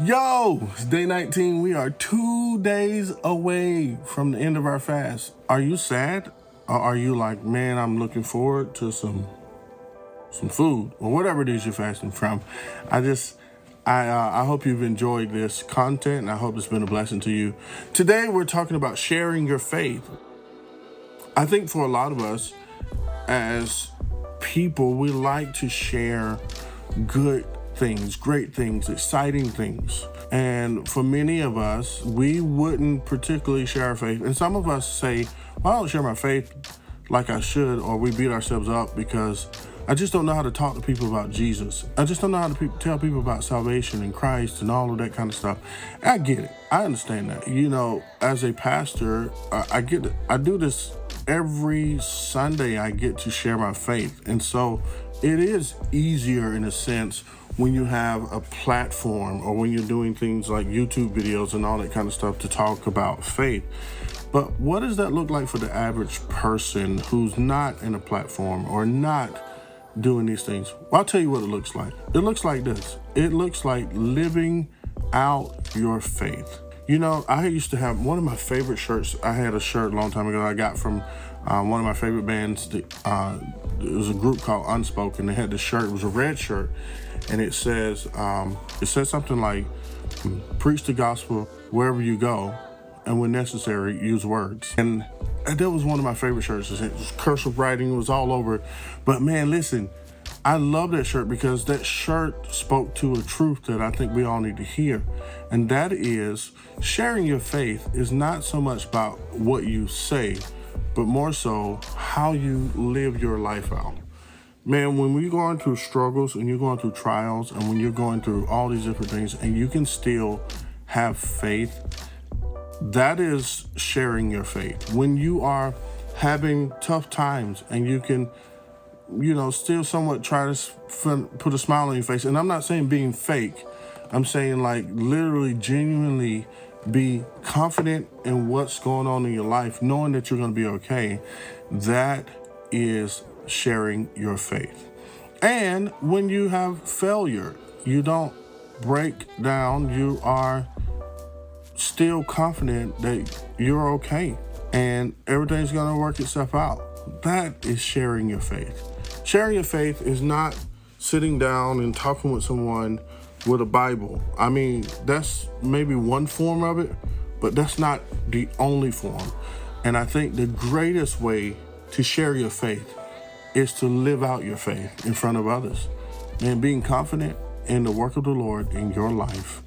Yo, it's day 19. We are 2 days away from the end of our fast. Are you sad? Or are you like, man, I'm looking forward to some food or whatever it is you're fasting from? I hope you've enjoyed this content and I hope it's been a blessing to you. Today, we're talking about sharing your faith. I think for a lot of us as people, we like to share good things, great things, exciting things. And for many of us, we wouldn't particularly share our faith. And some of us say, well, I don't share my faith like I should, or we beat ourselves up because I just don't know how to talk to people about Jesus. I just don't know how to tell people about salvation and Christ and all of that kind of stuff. I get it. I understand that. You know, as a pastor, I get it. I do this every Sunday. I get to share my faith. And so it is easier in a sense when you have a platform or when you're doing things like YouTube videos and all that kind of stuff to talk about faith. But what does that look like for the average person who's not in a platform or not doing these things? Well, I'll tell you what it looks like. It looks like this. It looks like living out your faith. You know, I used to have one of my favorite shirts. I had a shirt a long time ago I got from one of my favorite bands. It was a group called Unspoken. They had this shirt. It was a red shirt. And it says something like, preach the gospel wherever you go, and when necessary, use words. And that was one of my favorite shirts. It was cursive writing. It was all over. But man, listen, I love that shirt because that shirt spoke to a truth that I think we all need to hear. And that is sharing your faith is not so much about what you say, but more so how you live your life out. Man, when we're going through struggles and you're going through trials and when you're going through all these different things and you can still have faith, that is sharing your faith. When you are having tough times and you can, still somewhat try to put a smile on your face. And I'm not saying being fake. I'm saying like literally, genuinely be confident in what's going on in your life, knowing that you're going to be okay. That is sharing your faith. And when you have failure, you don't break down. You are still confident that you're okay and everything's going to work itself out. That is sharing your faith. Sharing your faith is not sitting down and talking with someone with a Bible. I mean, that's maybe one form of it, but that's not the only form. And I think the greatest way to share your faith is to live out your faith in front of others and being confident in the work of the Lord in your life.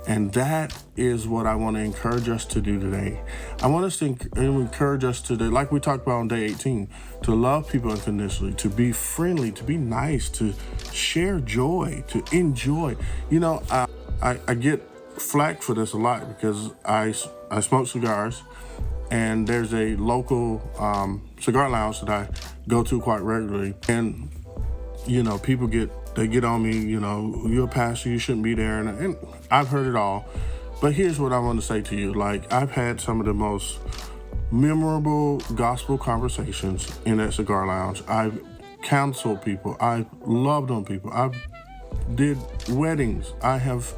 And that is what I want to encourage us to do today. I want us to encourage us today, like we talked about on day 18, to love people unconditionally, to be friendly, to be nice, to share joy, to enjoy. I get flack for this a lot because I smoke cigars. And there's a local cigar lounge that I go to quite regularly. And, people get on me, you're a pastor, you shouldn't be there. And I've heard it all. But here's what I want to say to you. Like, I've had some of the most memorable gospel conversations in that cigar lounge. I've counseled people. I've loved on people. I've did weddings. I have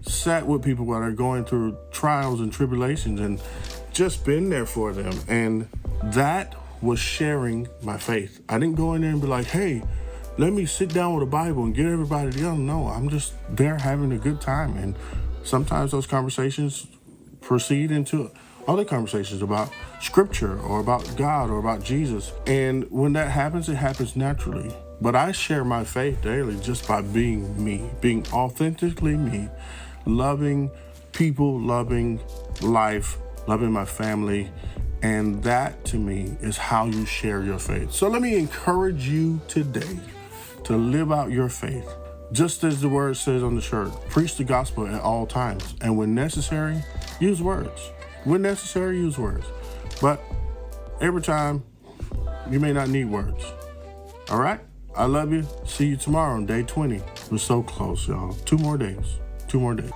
sat with people that are going through trials and tribulations and just been there for them. And that was sharing my faith. I didn't go in there and be like, hey, let me sit down with a Bible and get everybody together. No, I'm just there having a good time. And sometimes those conversations proceed into other conversations about scripture or about God or about Jesus. And when that happens, it happens naturally. But I share my faith daily just by being me, being authentically me, loving people, loving life, loving my family. And that to me is how you share your faith. So let me encourage you today to live out your faith. Just as the word says on the shirt, preach the gospel at all times. And when necessary, use words. When necessary, use words. But every time, you may not need words. All right? I love you. See you tomorrow on day 20. We're so close, y'all. 2 more days. 2 more days.